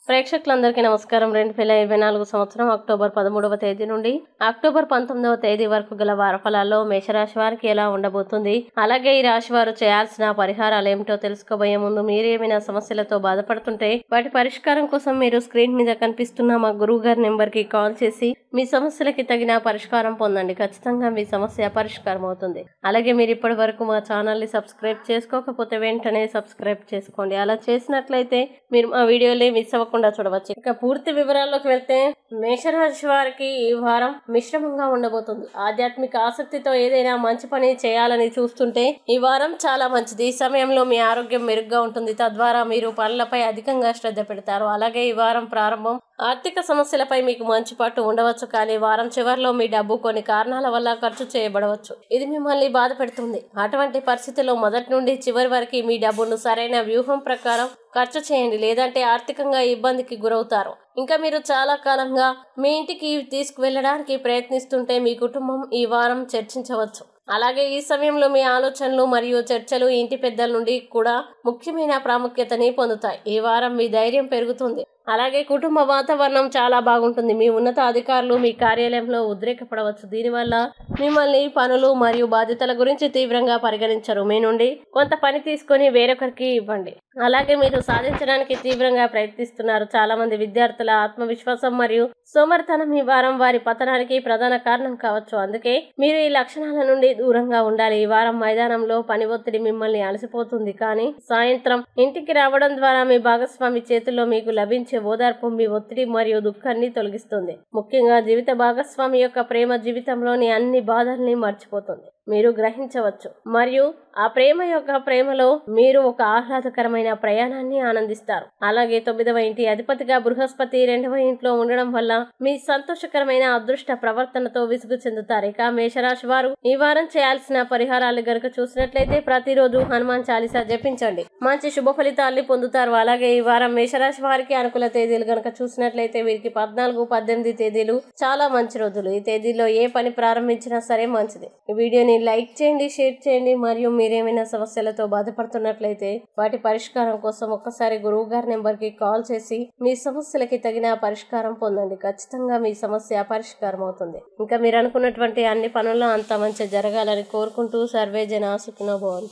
ప్రేక్షకులందరికీ నమస్కారం. 2024 సంవత్సరం అక్టోబర్ 13వ తేదీ నుండి అక్టోబర్ 19వ తేదీ వరకు గల వారఫలాల్లో మేషరాశి వారికి ఎలా ఉండబోతుంది, అలాగే ఈ రాశి వారు చేయాల్సిన పరిహారాలు ఏమిటో తెలుసుకోబోయే ముందు మీరు ఏమైనా సమస్యలతో బాధపడుతుంటే వాటి పరిష్కారం కోసం మీరు స్క్రీన్ మీద కనిపిస్తున్న మా గురువు గారి నెంబర్ కి కాల్ చేసి మీ సమస్యలకి తగిన పరిష్కారం పొందండి. ఖచ్చితంగా మీ సమస్య పరిష్కారం అవుతుంది. అలాగే మీరు ఇప్పటి వరకు మా ఛానల్ ని సబ్స్క్రైబ్ చేసుకోకపోతే వెంటనే సబ్స్క్రైబ్ చేసుకోండి. అలా చేసినట్లయితే మీరు మా వీడియోని మిస్ అవ్వకుండా చూడవచ్చు. ఇక పూర్తి వివరాల్లోకి వెళ్తే మేషరాశి వారికి ఈ వారం మిశ్రమంగా ఉండబోతుంది. ఆధ్యాత్మిక ఆసక్తితో ఏదైనా మంచి పని చేయాలని చూస్తుంటే ఈ వారం చాలా మంచిది. ఈ సమయంలో మీ ఆరోగ్యం మెరుగ్గా ఉంటుంది. తద్వారా మీరు పనులపై అధికంగా శ్రద్ధ పెడతారు. అలాగే ఈ వారం ప్రారంభం ఆర్థిక సమస్యలపై మీకు మంచి పట్టు ఉండవచ్చు, కానీ వారం చివరిలో మీ డబ్బు కొన్ని కారణాల వల్ల ఖర్చు చేయబడవచ్చు. ఇది మిమ్మల్ని బాధ పెడుతుంది. అటువంటి పరిస్థితుల్లో మొదటి నుండి చివరి వరకు మీ డబ్బును సరైన వ్యూహం ప్రకారం ఖర్చు చేయండి, లేదంటే ఆర్థికంగా ఇబ్బందికి గురవుతారు. ఇంకా మీరు చాలా కాలంగా మీ ఇంటికి తీసుకువెళ్ళడానికి ప్రయత్నిస్తుంటే మీ కుటుంబం ఈ వారం చర్చించవచ్చు. అలాగే ఈ సమయంలో మీ ఆలోచనలు మరియు చర్చలు ఇంటి పెద్దల నుండి కూడా ముఖ్యమైన ప్రాముఖ్యతని పొందుతాయి. ఈ వారం మీ ధైర్యం పెరుగుతుంది. అలాగే కుటుంబ వాతావరణం చాలా బాగుంటుంది. మీ ఉన్నత అధికారులు మీ కార్యాలయంలో ఉద్రేకపడవచ్చు. దీనివల్ల మిమ్మల్ని పనులు మరియు బాధ్యతల గురించి తీవ్రంగా పరిగణించరు. మీ నుండి కొంత పని తీసుకొని వేరొకరికి ఇవ్వండి. అలాగే మీరు సాధించడానికి తీవ్రంగా ప్రయత్నిస్తున్నారు. చాలా మంది విద్యార్థుల ఆత్మవిశ్వాసం మరియు సోమరితనం ఈ వారం వారి పతనానికి ప్రధాన కారణం కావచ్చు. అందుకే మీరు ఈ లక్షణాల నుండి దూరంగా ఉండాలి. ఈ వారం మైదానంలో పని ఒత్తిడి మిమ్మల్ని అలసిపోతుంది, కానీ సాయంత్రం ఇంటికి రావడం ద్వారా మీ భాగస్వామి చేతుల్లో మీకు లభించే ఓదార్పు మీ ఒత్తిడి మరియు దుఃఖాన్ని తొలగిస్తుంది. ముఖ్యంగా జీవిత భాగస్వామి యొక్క ప్రేమ జీవితంలోని అన్ని బాధల్ని మర్చిపోతుంది మీరు గ్రహించవచ్చు, మరియు ఆ ప్రేమలో మీరు ఒక ఆహ్లాదకరమైన ప్రయాణాన్ని ఆనందిస్తారు. అలాగే 9వ ఇంటి అధిపతిగా బృహస్పతి 2వ ఇంట్లో ఉండడం వల్ల మీ సంతోషకరమైన అదృష్ట ప్రవర్తనతో విసుగు చెందుతారు. ఇక మేషరాశి వారు ఈ వారం చేయాల్సిన పరిహారాలు గనుక చూసినట్లయితే ప్రతిరోజు హనుమాన్ చాలీసా జపించండి, మంచి శుభ ఫలితాల్ని పొందుతారు. అలాగే ఈ వారం మేషరాశి వారికి అనుకూల తేదీలు గనుక చూసినట్లయితే వీరికి 14, 18 తేదీలు చాలా మంచి రోజులు. ఈ తేదీలో ఏ పని ప్రారంభించినా సరే మంచిది. ఈ వీడియోని లైక్ చేయండి, షేర్ చేయండి. మరియు మీరేమైనా సమస్యలతో బాధపడుతున్నట్లయితే వాటి పరిష్కారం కోసం ఒక్కసారి గురువు గారి నెంబర్ కి కాల్ చేసి మీ సమస్యలకి తగిన పరిష్కారం పొందండి. ఖచ్చితంగా మీ సమస్య పరిష్కారం అవుతుంది. ఇంకా మీరు అనుకున్నటువంటి అన్ని పనుల్లో అంత మంచి జరగాలని కోరుకుంటూ సర్వే జన సుఖినో భవంతు.